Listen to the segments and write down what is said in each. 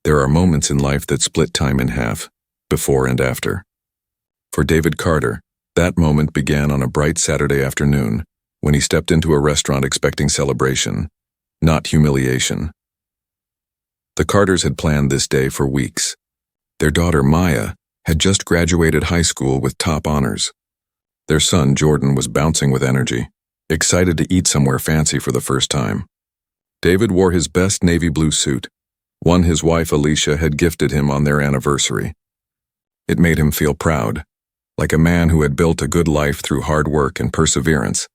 There are moments in life that split time in half, before and after. For David Carter, that moment began on a bright Saturday afternoon when he stepped into a restaurant expecting celebration, not humiliation. The Carters had planned this day for weeks. Their daughter, Maya, had just graduated high school with top honors. Their son, Jordan, was bouncing with energy, excited to eat somewhere fancy for the first time. David wore his best navy blue suit, one his wife Alicia had gifted him on their anniversary. It made him feel proud, like a man who had built a good life through hard work and perseverance.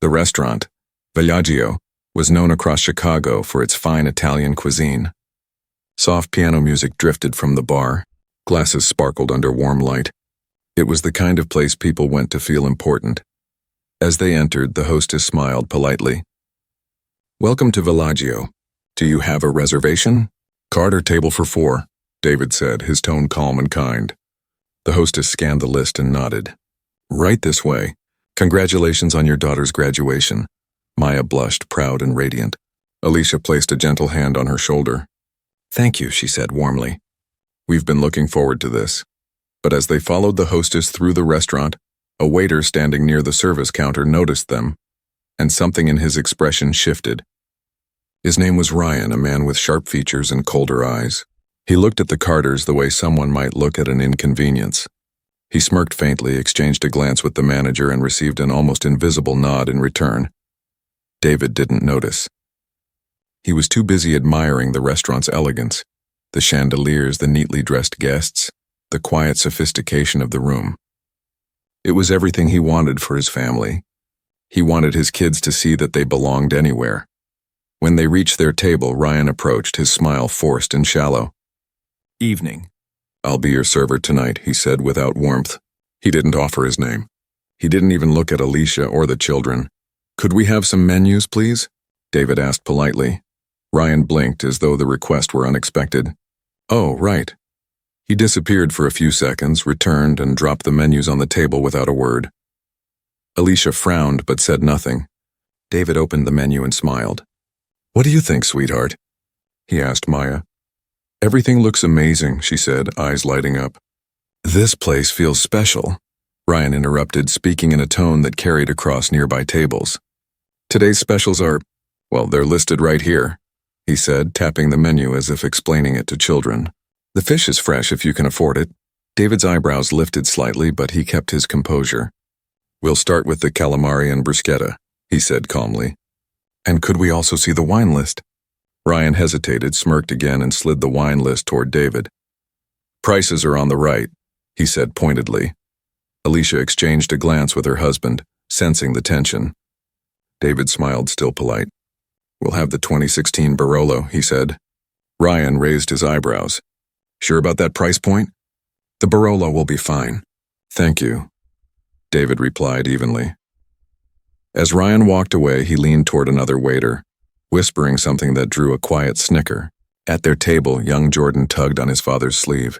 The restaurant, Villaggio, was known across Chicago for its fine Italian cuisine. Soft piano music drifted from the bar, glasses sparkled under warm light. It was the kind of place people went to feel important. As they entered, the hostess smiled politely. "Welcome to Villaggio. Do you have a reservation?" "Carter, table for 4, David said, his tone calm and kind. The hostess scanned the list and nodded. "Right this way. Congratulations on your daughter's graduation." Maya blushed, proud and radiant. Alicia placed a gentle hand on her shoulder. "Thank you," she said warmly. "We've been looking forward to this." But as they followed the hostess through the restaurant, a waiter standing near the service counter noticed them, and something in his expression shifted. His name was Ryan, a man with sharp features and colder eyes. He looked at the Carters the way someone might look at an inconvenience. He smirked faintly, exchanged a glance with the manager, and received an almost invisible nod in return. David didn't notice. He was too busy admiring the restaurant's elegance, the chandeliers, the neatly dressed guests, the quiet sophistication of the room. It was everything he wanted for his family. He wanted his kids to see that they belonged anywhere. When they reached their table, Ryan approached, his smile forced and shallow. "Evening. I'll be your server tonight," he said without warmth. He didn't offer his name. He didn't even look at Alicia or the children. "Could we have some menus, please?" David asked politely. Ryan blinked as though the request were unexpected. "Oh, right." He disappeared for a few seconds, returned, and dropped the menus on the table without a word. Alicia frowned but said nothing. David opened the menu and smiled. "What do you think, sweetheart?" he asked Maya. "Everything looks amazing," she said, eyes lighting up. "This place feels special," Ryan interrupted, speaking in a tone that carried across nearby tables. "Today's specials are, well, they're listed right here," he said, tapping the menu as if explaining it to children. "The fish is fresh if you can afford it." David's eyebrows lifted slightly, but he kept his composure. "We'll start with the calamari and bruschetta," he said calmly. "And could we also see the wine list?" Ryan hesitated, smirked again, and slid the wine list toward David. "Prices are on the right," he said pointedly. Alicia exchanged a glance with her husband, sensing the tension. David smiled, still polite. "We'll have the 2016 Barolo," he said. Ryan raised his eyebrows. "Sure about that price point?" "The Barolo will be fine. Thank you," David replied evenly. As Ryan walked away, he leaned toward another waiter, whispering something that drew a quiet snicker. At their table, young Jordan tugged on his father's sleeve.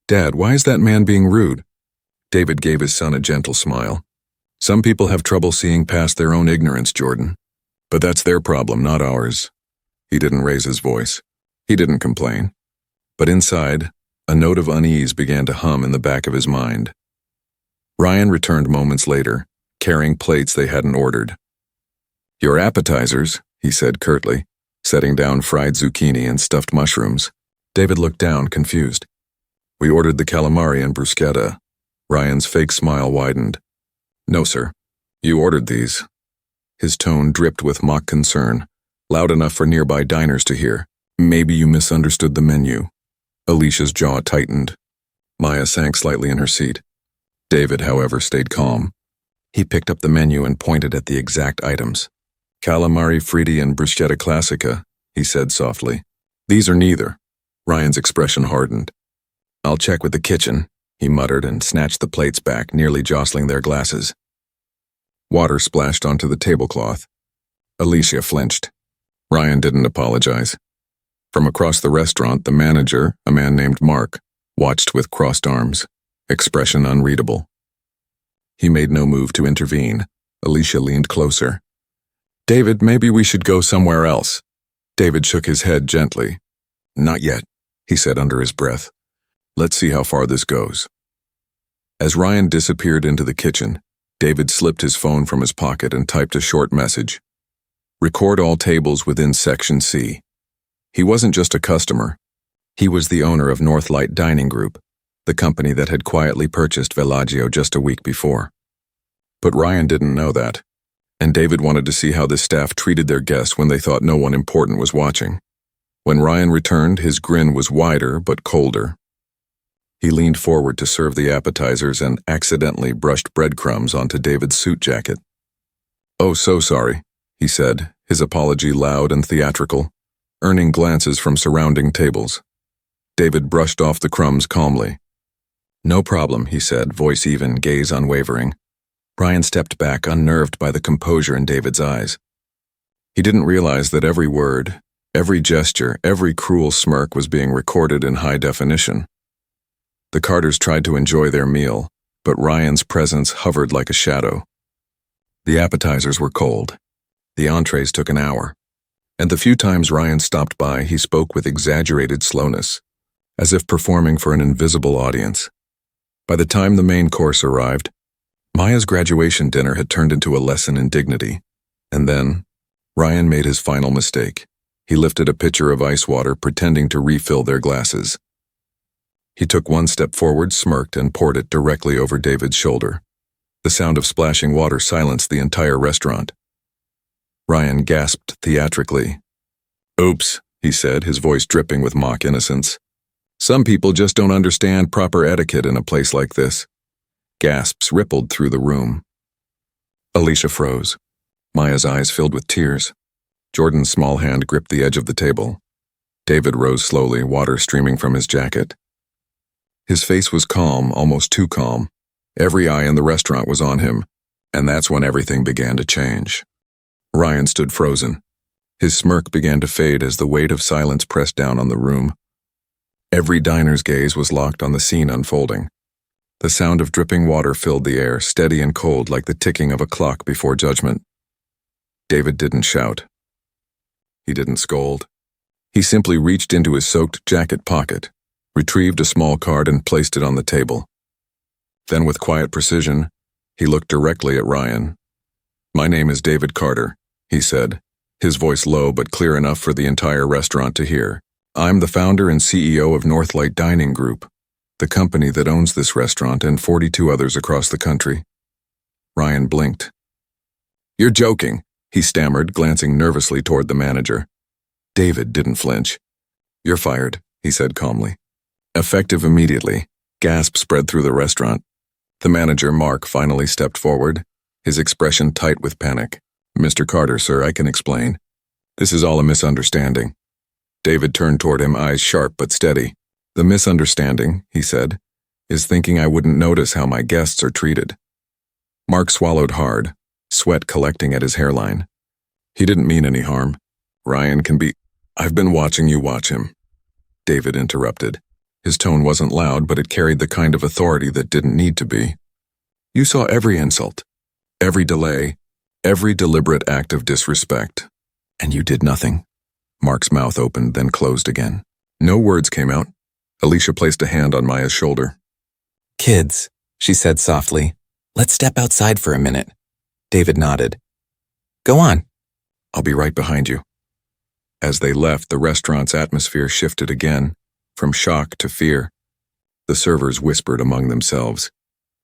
"Dad, why is that man being rude?" David gave his son a gentle smile. "Some people have trouble seeing past their own ignorance, Jordan. But that's their problem, not ours." He didn't raise his voice. He didn't complain. But inside, a note of unease began to hum in the back of his mind. Ryan returned moments later, carrying plates they hadn't ordered. "Your appetizers," he said curtly, setting down fried zucchini and stuffed mushrooms. David looked down, confused. "We ordered the calamari and bruschetta." Ryan's fake smile widened. "No, sir. You ordered these." His tone dripped with mock concern, loud enough for nearby diners to hear. "Maybe you misunderstood the menu." Alicia's jaw tightened. Maya sank slightly in her seat. David, however, stayed calm. He picked up the menu and pointed at the exact items. "Calamari fritti and bruschetta classica," he said softly. "These are neither." Ryan's expression hardened. "I'll check with the kitchen," he muttered and snatched the plates back, nearly jostling their glasses. Water splashed onto the tablecloth. Alicia flinched. Ryan didn't apologize. From across the restaurant, the manager, a man named Mark, watched with crossed arms, expression unreadable. He made no move to intervene. Alicia leaned closer. "David, maybe we should go somewhere else." David shook his head gently. "Not yet. he said under his breath. Let's see how far this goes. As Ryan disappeared into the kitchen, David slipped his phone from his pocket and typed a short message. Record all tables within Section C. He wasn't just a customer. He was the owner of Northlight Dining Group, the company that had quietly purchased Villaggio just a week before. But Ryan didn't know that, and David wanted to see how this staff treated their guests when they thought no one important was watching. When Ryan returned, his grin was wider but colder. He leaned forward to serve the appetizers and accidentally brushed breadcrumbs onto David's suit jacket. "Oh, so sorry," he said, his apology loud and theatrical, earning glances from surrounding tables. David brushed off the crumbs calmly. "No problem," he said, voice even, gaze unwavering. Ryan stepped back, unnerved by the composure in David's eyes. He didn't realize that every word, every gesture, every cruel smirk was being recorded in high definition. The Carters tried to enjoy their meal, but Ryan's presence hovered like a shadow. The appetizers were cold. The entrees took an hour. And the few times Ryan stopped by, he spoke with exaggerated slowness, as if performing for an invisible audience. By the time the main course arrived, Maya's graduation dinner had turned into a lesson in dignity. And then, Ryan made his final mistake. He lifted a pitcher of ice water, pretending to refill their glasses. He took one step forward, smirked, and poured it directly over David's shoulder. The sound of splashing water silenced the entire restaurant. Ryan gasped theatrically. "Oops," he said, his voice dripping with mock innocence. "Some people just don't understand proper etiquette in a place like this." Gasps rippled through the room. Alicia froze. Maya's eyes filled with tears. Jordan's small hand gripped the edge of the table. David rose slowly, water streaming from his jacket. His face was calm, almost too calm. Every eye in the restaurant was on him, and that's when everything began to change. Ryan stood frozen. His smirk began to fade as the weight of silence pressed down on the room. Every diner's gaze was locked on the scene unfolding. The sound of dripping water filled the air, steady and cold like the ticking of a clock before judgment. David didn't shout. He didn't scold. He simply reached into his soaked jacket pocket, retrieved a small card and placed it on the table. Then with quiet precision, he looked directly at Ryan. "My name is David Carter," he said, his voice low but clear enough for the entire restaurant to hear. "I'm the founder and CEO of Northlight Dining Group, the company that owns this restaurant and 42 others across the country." Ryan blinked. "You're joking," he stammered, glancing nervously toward the manager. David didn't flinch. "You're fired," he said calmly. Effective immediately, gasps spread through the restaurant. The manager, Mark, finally stepped forward, his expression tight with panic. "Mr. Carter, sir, I can explain. This is all a misunderstanding." David turned toward him, eyes sharp but steady. "The misunderstanding," he said, "is thinking I wouldn't notice how my guests are treated." Mark swallowed hard, sweat collecting at his hairline. "He didn't mean any harm. Ryan can be—" "I've been watching you watch him," David interrupted. His tone wasn't loud, but it carried the kind of authority that didn't need to be. "You saw every insult, every delay, every deliberate act of disrespect. And you did nothing." Mark's mouth opened, then closed again. No words came out. Alicia placed a hand on Maya's shoulder. "Kids," she said softly, "let's step outside for a minute." David nodded. "Go on." "I'll be right behind you." As they left, the restaurant's atmosphere shifted again, from shock to fear. The servers whispered among themselves.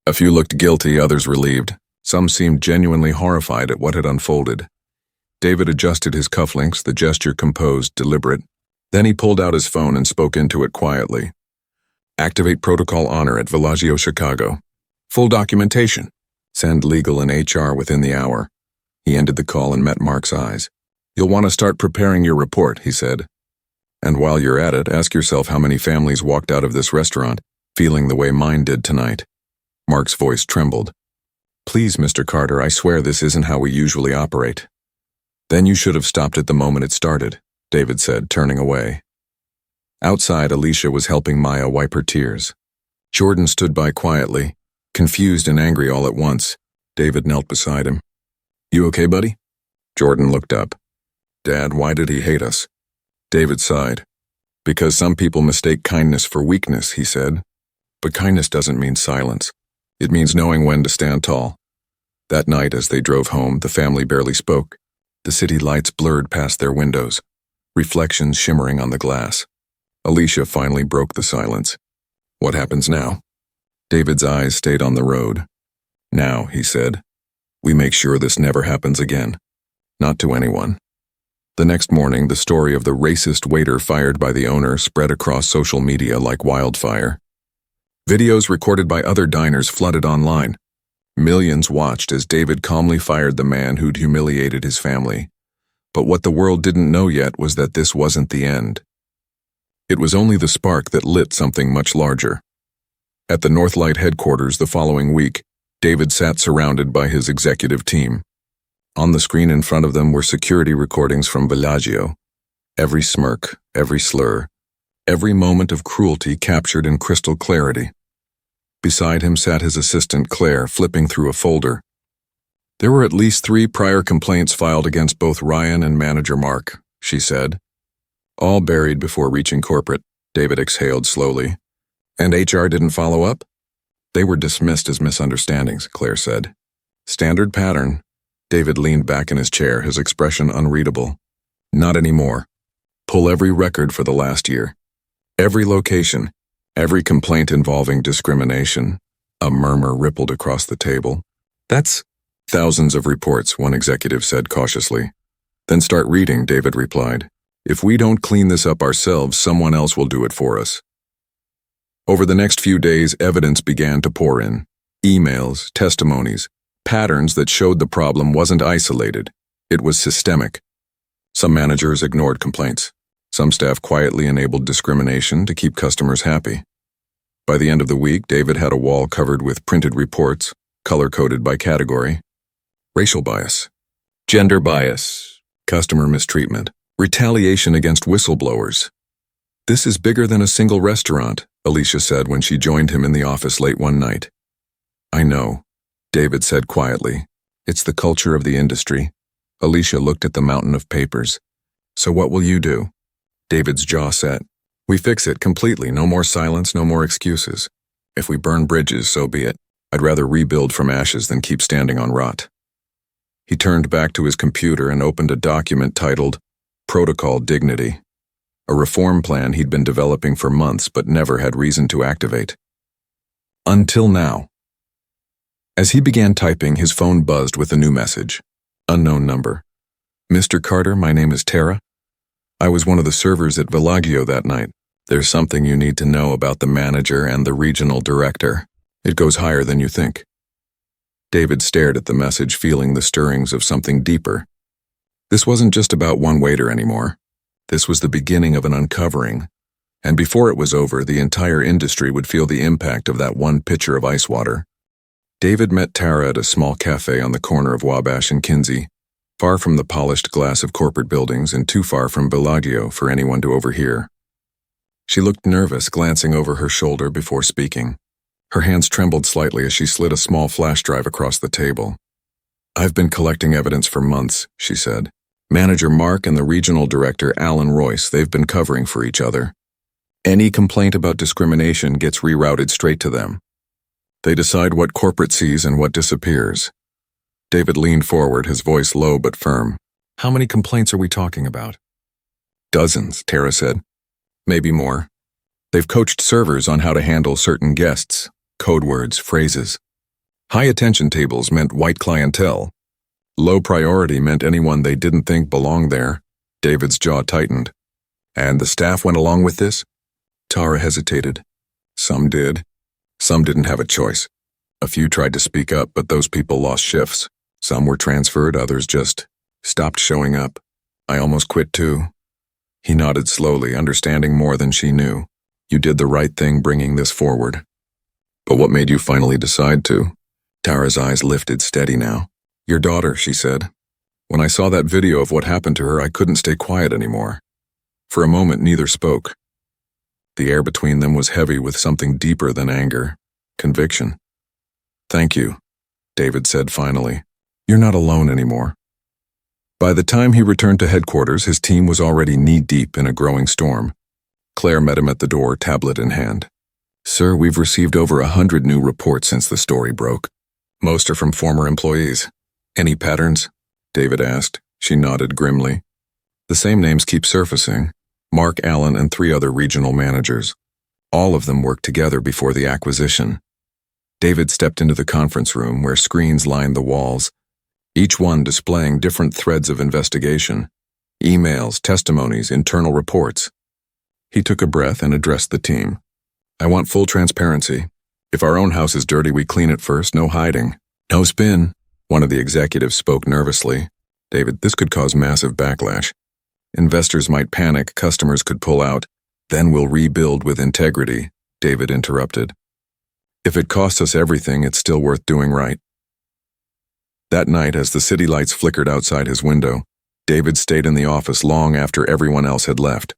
A few looked guilty, others relieved. Some seemed genuinely horrified at what had unfolded. David adjusted his cufflinks, the gesture composed, deliberate. Then he pulled out his phone and spoke into it quietly. "Activate Protocol Honor at Villaggio, Chicago. Full documentation. Send legal and HR within the hour." He ended the call and met Mark's eyes. "You'll want to start preparing your report," he said. "And while you're at it, ask yourself how many families walked out of this restaurant feeling the way mine did tonight." Mark's voice trembled. "Please, Mr. Carter, I swear this isn't how we usually operate." "Then you should have stopped it the moment it started," David said, turning away. Outside, Alicia was helping Maya wipe her tears. Jordan stood by quietly, confused and angry all at once. David knelt beside him. "You okay, buddy?" Jordan looked up. "Dad, why did he hate us?" David sighed. Because some people mistake kindness for weakness, he said. But kindness doesn't mean silence. It means knowing when to stand tall. That night, as they drove home, the family barely spoke. The city lights blurred past their windows, reflections shimmering on the glass. Alicia finally broke the silence. What happens now? David's eyes stayed on the road. Now, he said, we make sure this never happens again. Not to anyone. The next morning, the story of the racist waiter fired by the owner spread across social media like wildfire. Videos recorded by other diners flooded online. Millions watched as David calmly fired the man who'd humiliated his family. But what the world didn't know yet was that this wasn't the end. It was only the spark that lit something much larger. At the Northlight headquarters the following week, David sat surrounded by his executive team. On the screen in front of them were security recordings from Bellagio. Every smirk, every slur, every moment of cruelty captured in crystal clarity. Beside him sat his assistant Claire, flipping through a folder. There were at least 3 prior complaints filed against both Ryan and manager Mark, she said. All buried before reaching corporate, David exhaled slowly. And HR didn't follow up? They were dismissed as misunderstandings, Claire said. Standard pattern. David leaned back in his chair, his expression unreadable. Not anymore. Pull every record for the last year. Every location. Every complaint involving discrimination. A murmur rippled across the table. That's thousands of reports, one executive said cautiously. Then start reading, David replied. If we don't clean this up ourselves, someone else will do it for us. Over the next few days, evidence began to pour in. Emails, testimonies, patterns that showed the problem wasn't isolated. It was systemic. Some managers ignored complaints. Some staff quietly enabled discrimination to keep customers happy. By the end of the week, David had a wall covered with printed reports, color-coded by category. Racial bias, gender bias, customer mistreatment, retaliation against whistleblowers. This is bigger than a single restaurant, Alicia said when she joined him in the office late one night. I know, David said quietly. It's the culture of the industry. Alicia looked at the mountain of papers. So what will you do? David's jaw set. We fix it completely. No more silence, no more excuses. If we burn bridges, so be it. I'd rather rebuild from ashes than keep standing on rot. He turned back to his computer and opened a document titled Protocol Dignity, a reform plan he'd been developing for months but never had reason to activate. Until now. As he began typing, his phone buzzed with a new message. Unknown number. Mr. Carter, my name is Tara. I was one of the servers at Bellagio that night. There's something you need to know about the manager and the regional director. It goes higher than you think. David stared at the message, feeling the stirrings of something deeper. This wasn't just about one waiter anymore. This was the beginning of an uncovering. And before it was over, the entire industry would feel the impact of that one pitcher of ice water. David met Tara at a small cafe on the corner of Wabash and Kinsey, far from the polished glass of corporate buildings and too far from Bellagio for anyone to overhear. She looked nervous, glancing over her shoulder before speaking. Her hands trembled slightly as she slid a small flash drive across the table. I've been collecting evidence for months, she said. Manager Mark and the regional director, Alan Royce, they've been covering for each other. Any complaint about discrimination gets rerouted straight to them. They decide what corporate sees and what disappears. David leaned forward, his voice low but firm. How many complaints are we talking about? Dozens, Tara said. Maybe more. They've coached servers on how to handle certain guests, code words, phrases. High attention tables meant white clientele. Low priority meant anyone they didn't think belonged there. David's jaw tightened. And the staff went along with this? Tara hesitated. Some did. Some didn't have a choice. A few tried to speak up, but those people lost shifts. Some were transferred, others just stopped showing up. I almost quit too. He nodded slowly, understanding more than she knew. You did the right thing bringing this forward. But what made you finally decide to? Tara's eyes lifted, steady now. Your daughter, she said. When I saw that video of what happened to her, I couldn't stay quiet anymore. For a moment, neither spoke. The air between them was heavy with something deeper than anger, conviction. Thank you, David said finally. You're not alone anymore. By the time he returned to headquarters, his team was already knee-deep in a growing storm. Claire met him at the door, tablet in hand. Sir, we've received over 100 new reports since the story broke. Most are from former employees. Any patterns? David asked. She nodded grimly. The same names keep surfacing. Mark Allen and 3 other regional managers. All of them worked together before the acquisition. David stepped into the conference room where screens lined the walls, each one displaying different threads of investigation. Emails, testimonies, internal reports. He took a breath and addressed the team. I want full transparency. If our own house is dirty, we clean it first, no hiding. No spin. One of the executives spoke nervously. David, this could cause massive backlash. Investors might panic, customers could pull out. Then we'll rebuild with integrity, David interrupted. If it costs us everything, it's still worth doing right. That night, as the city lights flickered outside his window, David stayed in the office long after everyone else had left.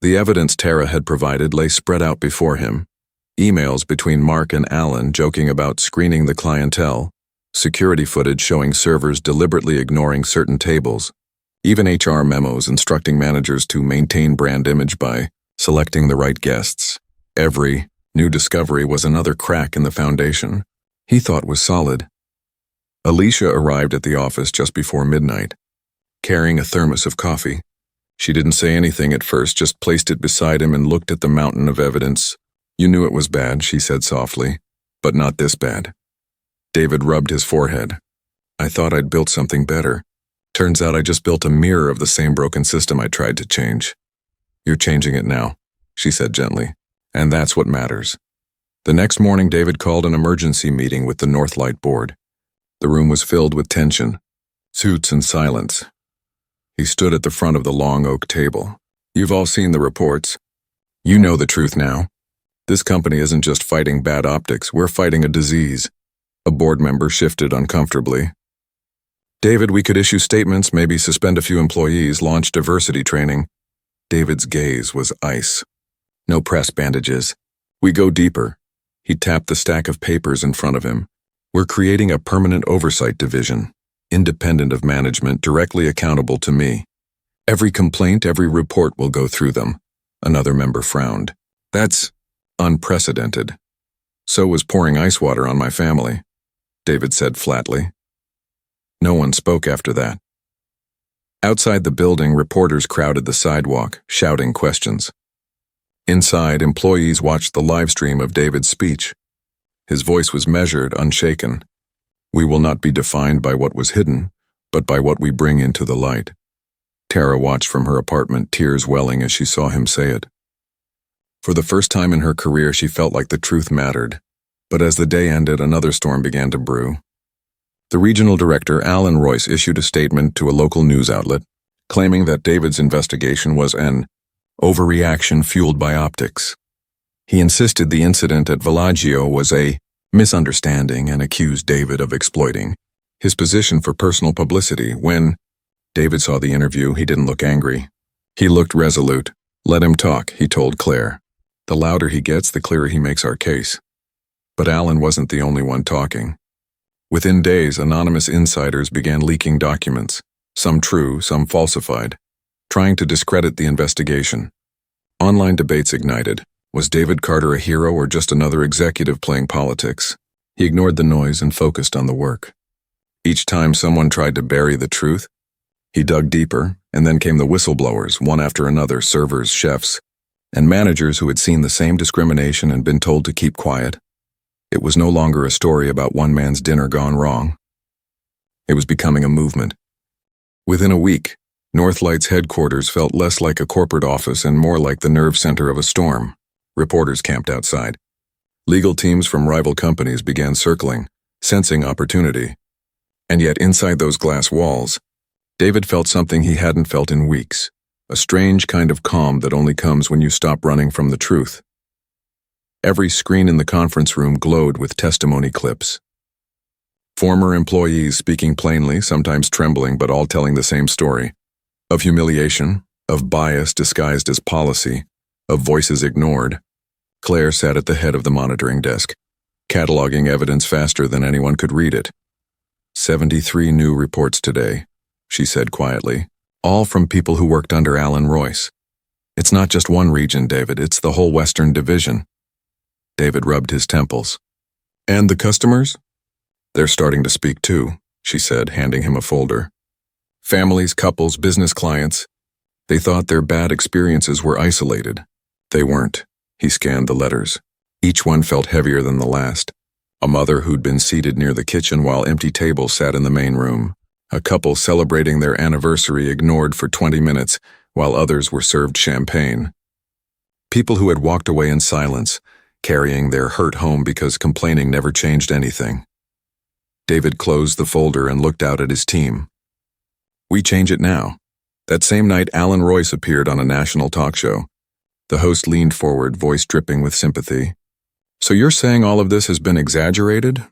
The evidence Tara had provided lay spread out before him. Emails between Mark and Allen joking about screening the clientele, security footage showing servers deliberately ignoring certain tables, even HR memos instructing managers to maintain brand image by selecting the right guests. Every new discovery was another crack in the foundation he thought was solid. Alicia arrived at the office just before midnight, carrying a thermos of coffee. She didn't say anything at first, just placed it beside him and looked at the mountain of evidence. You knew it was bad, she said softly, but not this bad. David rubbed his forehead. I thought I'd built something better. Turns out I just built a mirror of the same broken system I tried to change. You're changing it now, she said gently, and that's what matters. The next morning, David called an emergency meeting with the Northlight board. The room was filled with tension, suits and silence. He stood at the front of the long oak table. You've all seen the reports. You know the truth now. This company isn't just fighting bad optics, we're fighting a disease. A board member shifted uncomfortably. David, we could issue statements, maybe suspend a few employees, launch diversity training. David's gaze was ice. No press bandages. We go deeper. He tapped the stack of papers in front of him. We're creating a permanent oversight division, independent of management, directly accountable to me. Every complaint, every report will go through them. Another member frowned. That's unprecedented. So was pouring ice water on my family, David said flatly. No one spoke after that. Outside the building, reporters crowded the sidewalk, shouting questions. Inside, employees watched the live stream of David's speech. His voice was measured, unshaken. We will not be defined by what was hidden, but by what we bring into the light. Tara watched from her apartment, tears welling as she saw him say it. For the first time in her career, she felt like the truth mattered. But as the day ended, another storm began to brew. The regional director, Alan Royce, issued a statement to a local news outlet, claiming that David's investigation was an overreaction fueled by optics. He insisted the incident at Villaggio was a misunderstanding and accused David of exploiting his position for personal publicity. When David saw the interview, he didn't look angry. He looked resolute. Let him talk, he told Claire. The louder he gets, the clearer he makes our case. But Alan wasn't the only one talking. Within days, anonymous insiders began leaking documents, some true, some falsified, trying to discredit the investigation. Online debates ignited. Was David Carter a hero or just another executive playing politics? He ignored the noise and focused on the work. Each time someone tried to bury the truth, he dug deeper, and then came the whistleblowers, one after another, servers, chefs, and managers who had seen the same discrimination and been told to keep quiet. It was no longer a story about one man's dinner gone wrong. It was becoming a movement. Within a week, Northlight's headquarters felt less like a corporate office and more like the nerve center of a storm. Reporters camped outside. Legal teams from rival companies began circling, sensing opportunity. And yet inside those glass walls, David felt something he hadn't felt in weeks, a strange kind of calm that only comes when you stop running from the truth. Every screen in the conference room glowed with testimony clips. Former employees speaking plainly, sometimes trembling, but all telling the same story. Of humiliation, of bias disguised as policy, of voices ignored. Claire sat at the head of the monitoring desk, cataloging evidence faster than anyone could read it. 73 new reports today, she said quietly, all from people who worked under Alan Royce. It's not just one region, David, it's the whole Western Division. David rubbed his temples. And the customers? They're starting to speak too, she said, handing him a folder. Families, couples, business clients. They thought their bad experiences were isolated. They weren't. He scanned the letters. Each one felt heavier than the last. A mother who'd been seated near the kitchen while empty tables sat in the main room. A couple celebrating their anniversary ignored for 20 minutes while others were served champagne. People who had walked away in silence, carrying their hurt home because complaining never changed anything. David closed the folder and looked out at his team. We change it now. That same night, Alan Royce appeared on a national talk show. The host leaned forward, voice dripping with sympathy. So you're saying all of this has been exaggerated?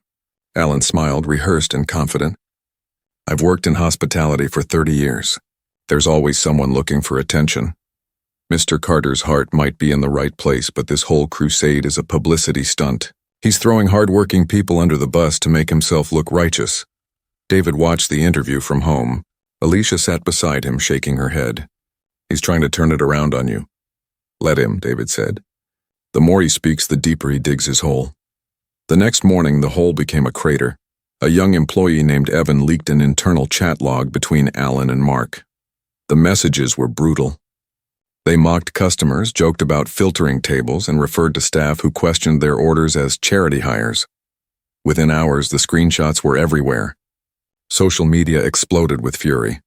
Alan smiled, rehearsed and confident. I've worked in hospitality for 30 years. There's always someone looking for attention. Mr. Carter's heart might be in the right place, but this whole crusade is a publicity stunt. He's throwing hard-working people under the bus to make himself look righteous. David watched the interview from home. Alicia sat beside him, shaking her head. He's trying to turn it around on you. Let him, David said. The more he speaks, the deeper he digs his hole. The next morning, the hole became a crater. A young employee named Evan leaked an internal chat log between Alan and Mark. The messages were brutal. They mocked customers, joked about filtering tables, and referred to staff who questioned their orders as charity hires. Within hours, the screenshots were everywhere. Social media exploded with fury.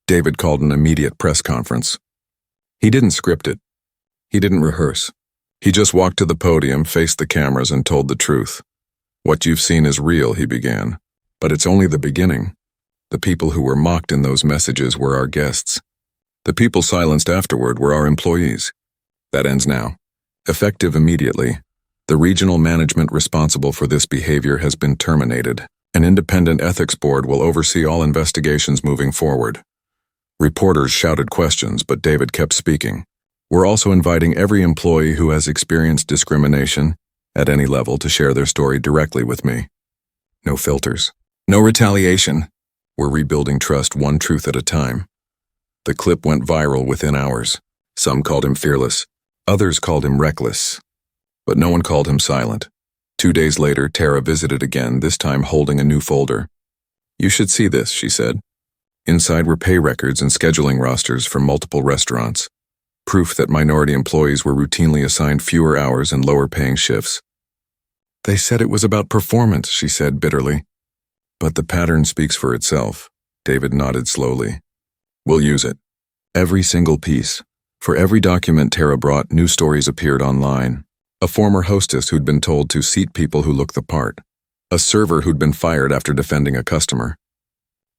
David called an immediate press conference. He didn't script it. He didn't rehearse. He just walked to the podium, faced the cameras, and told the truth. What you've seen is real, he began. But it's only the beginning. The people who were mocked in those messages were our guests. The people silenced afterward were our employees. That ends now. Effective immediately, the regional management responsible for this behavior has been terminated. An independent ethics board will oversee all investigations moving forward. Reporters shouted questions, but David kept speaking. We're also inviting every employee who has experienced discrimination at any level to share their story directly with me. No filters. No retaliation. We're rebuilding trust one truth at a time. The clip went viral within hours. Some called him fearless. Others called him reckless. But no one called him silent. 2 days later, Tara visited again, this time holding a new folder. You should see this, she said. Inside were pay records and scheduling rosters for multiple restaurants. Proof that minority employees were routinely assigned fewer hours and lower-paying shifts. They said it was about performance, she said bitterly. But the pattern speaks for itself. David nodded slowly. We'll use it. Every single piece. For every document Tara brought, new stories appeared online. A former hostess who'd been told to seat people who look the part. A server who'd been fired after defending a customer.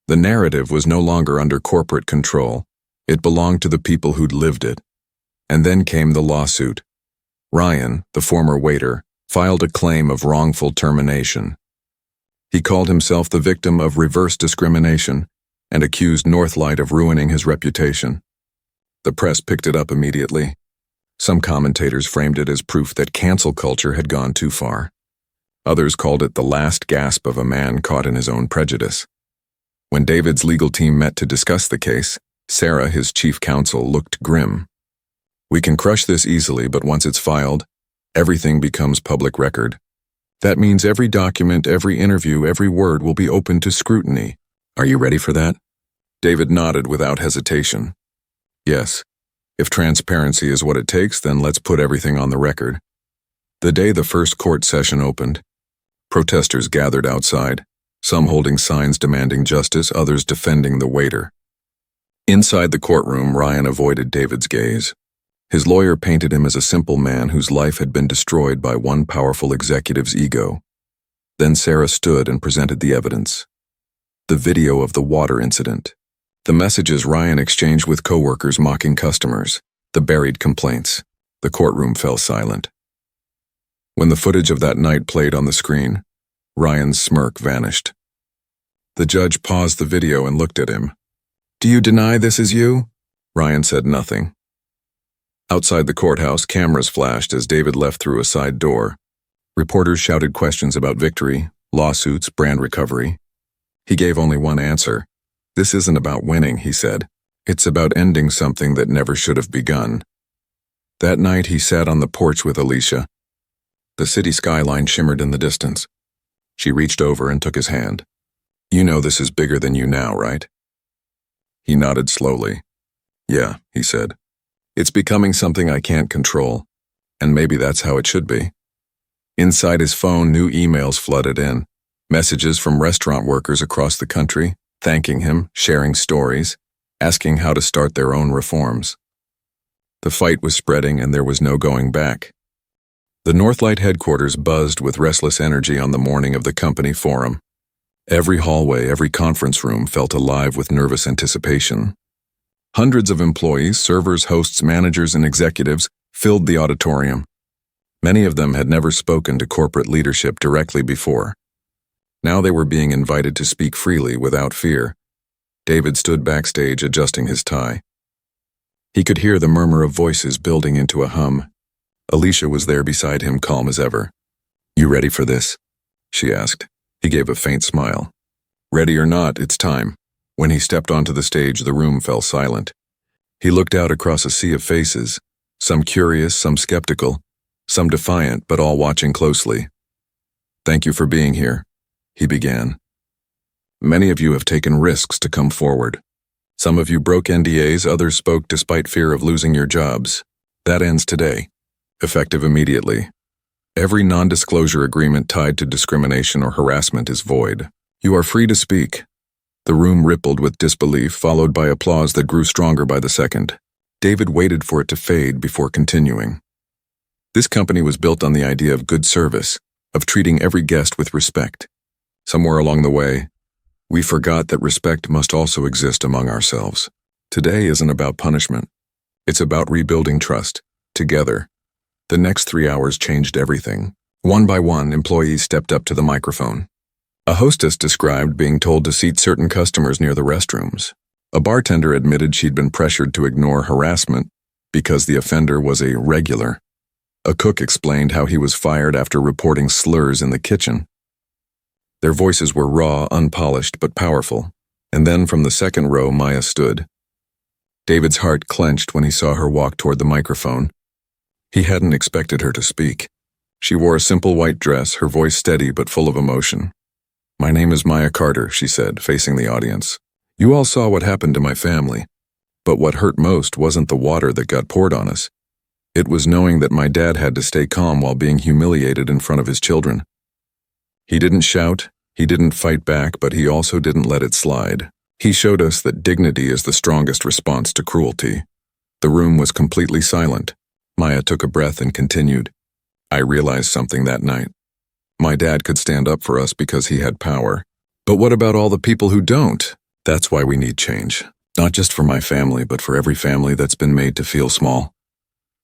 The narrative was no longer under corporate control. It belonged to the people who'd lived it. And then came the lawsuit. Ryan, the former waiter, filed a claim of wrongful termination. He called himself the victim of reverse discrimination and accused Northlight of ruining his reputation. The press picked it up immediately. Some commentators framed it as proof that cancel culture had gone too far. Others called it the last gasp of a man caught in his own prejudice. When David's legal team met to discuss the case, Sarah, his chief counsel, looked grim. We can crush this easily, but once it's filed, everything becomes public record. That means every document, every interview, every word will be open to scrutiny. Are you ready for that? David nodded without hesitation. Yes. If transparency is what it takes, then let's put everything on the record. The day the first court session opened, protesters gathered outside, some holding signs demanding justice, others defending the waiter. Inside the courtroom, Ryan avoided David's gaze. His lawyer painted him as a simple man whose life had been destroyed by one powerful executive's ego. Then Sarah stood and presented the evidence. The video of the water incident. The messages Ryan exchanged with coworkers mocking customers. The buried complaints. The courtroom fell silent. When the footage of that night played on the screen, Ryan's smirk vanished. The judge paused the video and looked at him. Do you deny this is you? Ryan said nothing. Outside the courthouse, cameras flashed as David left through a side door. Reporters shouted questions about victory, lawsuits, brand recovery. He gave only one answer. This isn't about winning, he said. It's about ending something that never should have begun. That night he sat on the porch with Alicia. The city skyline shimmered in the distance. She reached over and took his hand. "You know this is bigger than you now, right?" He nodded slowly. "Yeah," he said. "It's becoming something I can't control, and maybe that's how it should be." Inside his phone, new emails flooded in. Messages from restaurant workers across the country, thanking him, sharing stories, asking how to start their own reforms. The fight was spreading and there was no going back. The Northlight headquarters buzzed with restless energy on the morning of the company forum. Every hallway, every conference room felt alive with nervous anticipation. Hundreds of employees, servers, hosts, managers, and executives filled the auditorium. Many of them had never spoken to corporate leadership directly before. Now they were being invited to speak freely without fear. David stood backstage adjusting his tie. He could hear the murmur of voices building into a hum. Alicia was there beside him, calm as ever. "You ready for this?" she asked. He gave a faint smile. "Ready or not, it's time." When he stepped onto the stage, the room fell silent. He looked out across a sea of faces, some curious, some skeptical, some defiant, but all watching closely. "Thank you for being here," he began. "Many of you have taken risks to come forward. Some of you broke NDAs, others spoke despite fear of losing your jobs. That ends today, effective immediately. Every non-disclosure agreement tied to discrimination or harassment is void. You are free to speak." The room rippled with disbelief, followed by applause that grew stronger by the second. David waited for it to fade before continuing. This company was built on the idea of good service, of treating every guest with respect. Somewhere along the way, we forgot that respect must also exist among ourselves. Today isn't about punishment. It's about rebuilding trust, together. The next 3 hours changed everything. One by one, employees stepped up to the microphone. A hostess described being told to seat certain customers near the restrooms. A bartender admitted she'd been pressured to ignore harassment because the offender was a regular. A cook explained how he was fired after reporting slurs in the kitchen. Their voices were raw, unpolished, but powerful. And then from the second row, Maya stood. David's heart clenched when he saw her walk toward the microphone. He hadn't expected her to speak. She wore a simple white dress, her voice steady but full of emotion. "My name is Maya Carter," she said, facing the audience. "You all saw what happened to my family. But what hurt most wasn't the water that got poured on us. It was knowing that my dad had to stay calm while being humiliated in front of his children. He didn't shout, he didn't fight back, but he also didn't let it slide. He showed us that dignity is the strongest response to cruelty." The room was completely silent. Maya took a breath and continued. "I realized something that night. My dad could stand up for us because he had power. But what about all the people who don't? That's why we need change. Not just for my family, but for every family that's been made to feel small."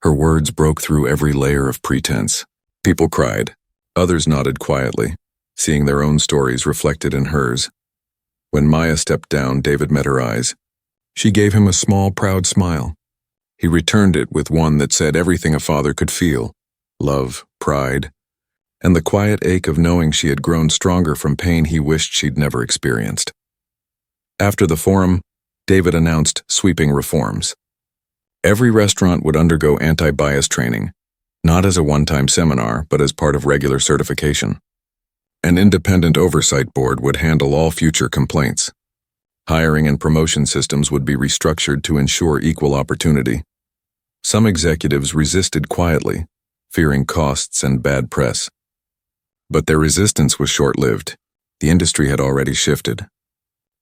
Her words broke through every layer of pretense. People cried. Others nodded quietly, seeing their own stories reflected in hers. When Maya stepped down, David met her eyes. She gave him a small, proud smile. He returned it with one that said everything a father could feel: love, pride, and the quiet ache of knowing she had grown stronger from pain he wished she'd never experienced. After the forum, David announced sweeping reforms. Every restaurant would undergo anti-bias training, not as a one-time seminar, but as part of regular certification. An independent oversight board would handle all future complaints. Hiring and promotion systems would be restructured to ensure equal opportunity. Some executives resisted quietly, fearing costs and bad press. But their resistance was short-lived. The industry had already shifted.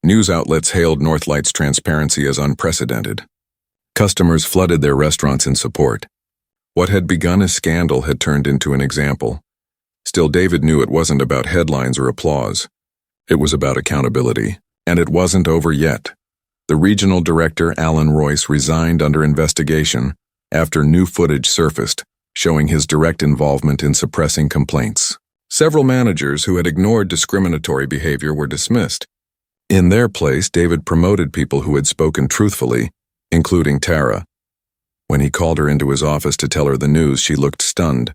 News outlets hailed Northlight's transparency as unprecedented. Customers flooded their restaurants in support. What had begun as scandal had turned into an example. Still, David knew it wasn't about headlines or applause. It was about accountability. And it wasn't over yet. The regional director, Alan Royce, resigned under investigation after new footage surfaced, showing his direct involvement in suppressing complaints. Several managers who had ignored discriminatory behavior were dismissed. In their place, David promoted people who had spoken truthfully, including Tara. When he called her into his office to tell her the news, she looked stunned.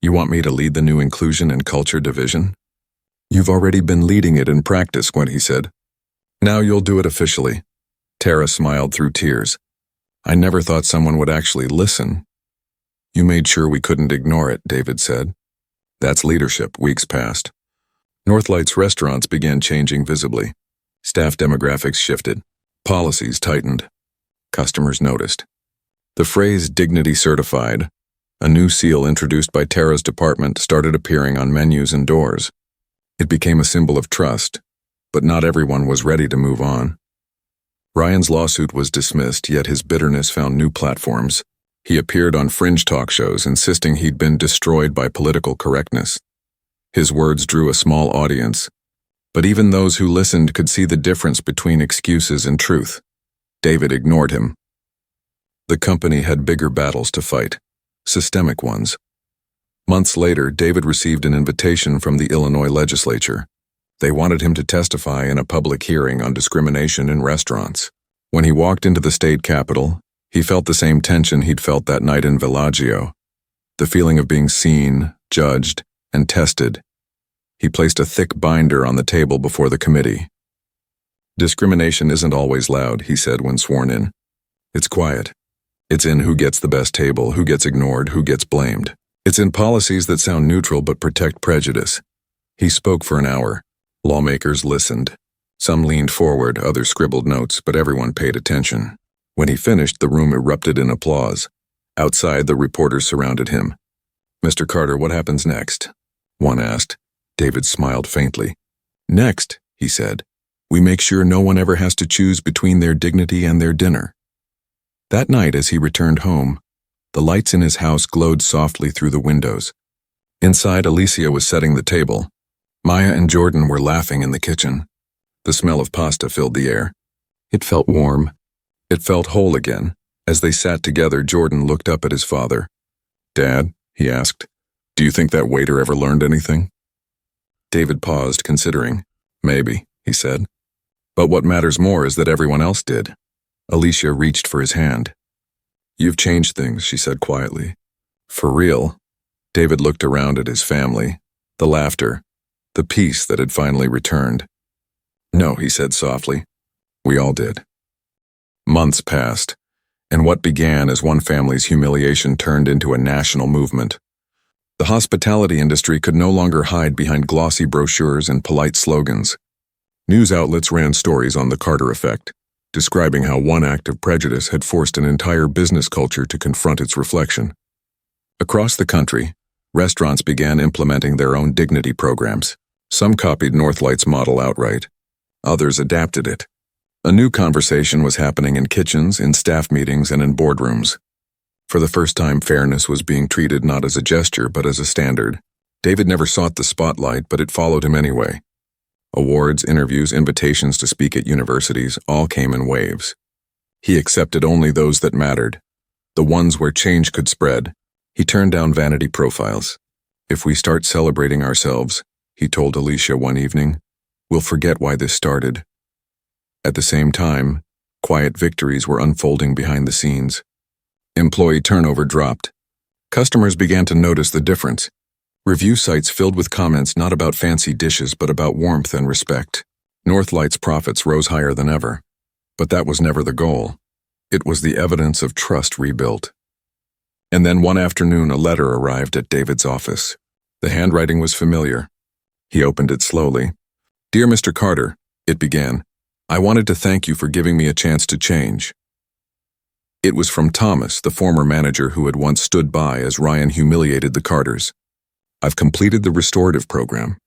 "You want me to lead the new inclusion and culture division?" "You've already been leading it in practice," he said. "Now you'll do it officially." Tara smiled through tears. "I never thought someone would actually listen," You made sure we couldn't ignore it, David said. That's leadership. Weeks passed. Northlight's restaurants began changing visibly. Staff demographics shifted. Policies tightened. Customers noticed. The phrase dignity certified, a new seal introduced by Tara's department, started appearing on menus and doors. It became a symbol of trust, but not everyone was ready to move on. Ryan's lawsuit was dismissed, yet his bitterness found new platforms. He appeared on fringe talk shows, insisting he'd been destroyed by political correctness. His words drew a small audience, but even those who listened could see the difference between excuses and truth. David ignored him. The company had bigger battles to fight, systemic ones. Months later, David received an invitation from the Illinois legislature. They wanted him to testify in a public hearing on discrimination in restaurants. When he walked into the state capitol, he felt the same tension he'd felt that night in Villaggio, the feeling of being seen, judged, and tested. He placed a thick binder on the table before the committee. Discrimination isn't always loud, he said when sworn in. It's quiet. It's in who gets the best table, who gets ignored, who gets blamed. It's in policies that sound neutral but protect prejudice. He spoke for an hour. Lawmakers listened. Some leaned forward, others scribbled notes, but everyone paid attention. When he finished, the room erupted in applause. Outside, the reporters surrounded him. "Mr. Carter, what happens next?" one asked. David smiled faintly. "Next," he said, "we make sure no one ever has to choose between their dignity and their dinner." That night, as he returned home, the lights in his house glowed softly through the windows. Inside, Alicia was setting the table. Maya and Jordan were laughing in the kitchen. The smell of pasta filled the air. It felt warm. It felt whole again. As they sat together, Jordan looked up at his father. "Dad," he asked, "do you think that waiter ever learned anything?" David paused, considering. "Maybe," he said. "But what matters more is that everyone else did." Alicia reached for his hand. "You've changed things," she said quietly. "For real?" David looked around at his family, the laughter, the peace that had finally returned. "No," he said softly. "We all did." Months passed, and what began as one family's humiliation turned into a national movement. The hospitality industry could no longer hide behind glossy brochures and polite slogans. News outlets ran stories on the Carter effect, describing how one act of prejudice had forced an entire business culture to confront its reflection. Across the country, restaurants began implementing their own dignity programs. Some copied Northlight's model outright. Others adapted it. A new conversation was happening in kitchens, in staff meetings, and in boardrooms. For the first time, fairness was being treated not as a gesture but as a standard. David never sought the spotlight, but it followed him anyway. Awards, interviews, invitations to speak at universities all came in waves. He accepted only those that mattered, the ones where change could spread. He turned down vanity profiles. "If we start celebrating ourselves," he told Alicia one evening, "we'll forget why this started." At the same time, quiet victories were unfolding behind the scenes. Employee turnover dropped. Customers began to notice the difference. Review sites filled with comments not about fancy dishes but about warmth and respect. Northlight's profits rose higher than ever. But that was never the goal. It was the evidence of trust rebuilt. And then one afternoon a letter arrived at David's office. The handwriting was familiar. He opened it slowly. "Dear Mr. Carter," it began, "I wanted to thank you for giving me a chance to change." It was from Thomas, the former manager who had once stood by as Ryan humiliated the Carters. "I've completed the restorative program.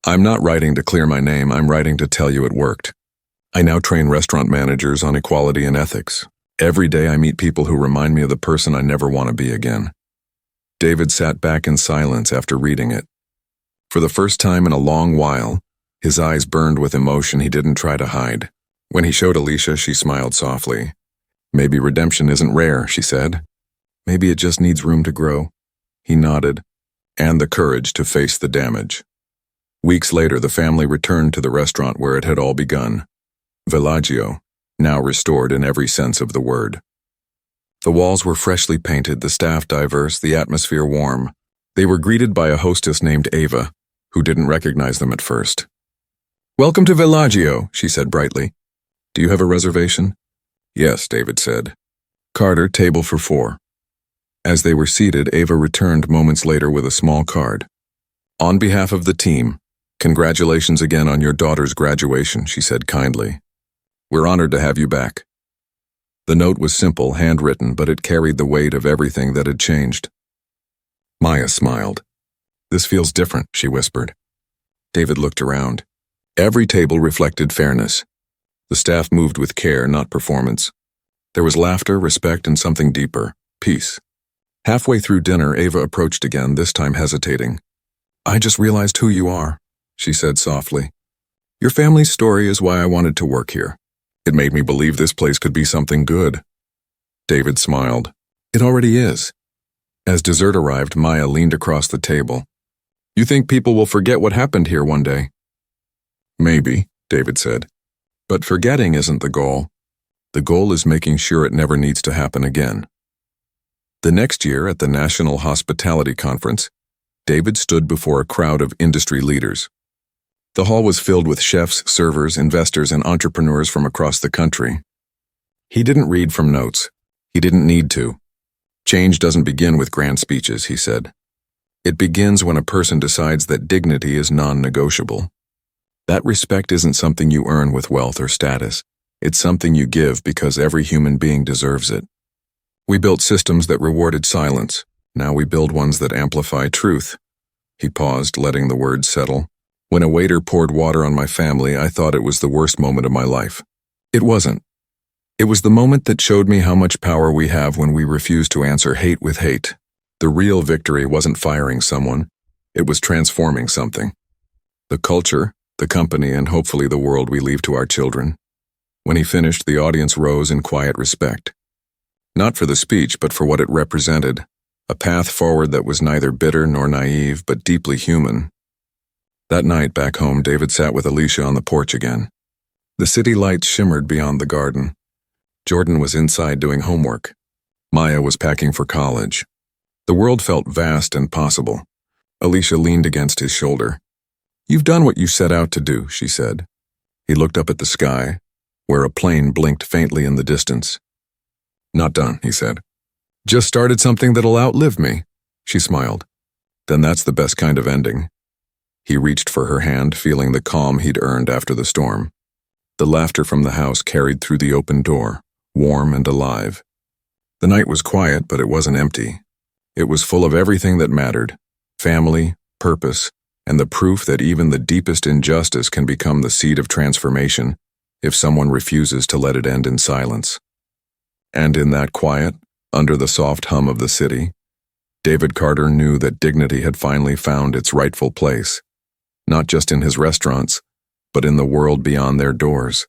I'm not writing to clear my name, I'm writing to tell you it worked. I now train restaurant managers on equality and ethics. Every day I meet people who remind me of the person I never want to be again." David sat back in silence after reading it. For the first time in a long while, his eyes burned with emotion he didn't try to hide. When he showed Alicia, she smiled softly. "Maybe redemption isn't rare," she said. "Maybe it just needs room to grow." He nodded, and the courage to face the damage. Weeks later, the family returned to the restaurant where it had all begun. Villaggio, now restored in every sense of the word. The walls were freshly painted, the staff diverse, the atmosphere warm. They were greeted by a hostess named Ava, who didn't recognize them at first. "Welcome to Villaggio," she said brightly. "Do you have a reservation?" "Yes," David said. "Carter, table for 4. As they were seated, Ava returned moments later with a small card. "On behalf of the team, congratulations again on your daughter's graduation," she said kindly. "We're honored to have you back." The note was simple, handwritten, but it carried the weight of everything that had changed. Maya smiled. "This feels different," she whispered. David looked around. Every table reflected fairness. The staff moved with care, not performance. There was laughter, respect, and something deeper, peace. Halfway through dinner, Ava approached again, this time hesitating. "I just realized who you are," she said softly. "Your family's story is why I wanted to work here. It made me believe this place could be something good." David smiled. "It already is." As dessert arrived, Maya leaned across the table. "You think people will forget what happened here one day?" "Maybe," David said. "But forgetting isn't the goal. The goal is making sure it never needs to happen again." The next year, at the National Hospitality Conference, David stood before a crowd of industry leaders. The hall was filled with chefs, servers, investors, and entrepreneurs from across the country. He didn't read from notes. He didn't need to. "Change doesn't begin with grand speeches," he said. "It begins when a person decides that dignity is non-negotiable. That respect isn't something you earn with wealth or status. It's something you give because every human being deserves it. We built systems that rewarded silence. Now we build ones that amplify truth." He paused, letting the words settle. "When a waiter poured water on my family, I thought it was the worst moment of my life. It wasn't. It was the moment that showed me how much power we have when we refuse to answer hate with hate. The real victory wasn't firing someone. It was transforming something. The culture, the company, and hopefully the world we leave to our children." When he finished, the audience rose in quiet respect. Not for the speech, but for what it represented. A path forward that was neither bitter nor naive, but deeply human. That night, back home, David sat with Alicia on the porch again. The city lights shimmered beyond the garden. Jordan was inside doing homework. Maya was packing for college. The world felt vast and possible. Alicia leaned against his shoulder. "You've done what you set out to do," she said. He looked up at the sky, where a plane blinked faintly in the distance. "Not done," he said. "Just started something that'll outlive me." She smiled. "Then that's the best kind of ending." He reached for her hand, feeling the calm he'd earned after the storm. The laughter from the house carried through the open door, warm and alive. The night was quiet, but it wasn't empty. It was full of everything that mattered: family, purpose, and the proof that even the deepest injustice can become the seed of transformation if someone refuses to let it end in silence. And in that quiet, under the soft hum of the city, David Carter knew that dignity had finally found its rightful place, not just in his restaurants, but in the world beyond their doors.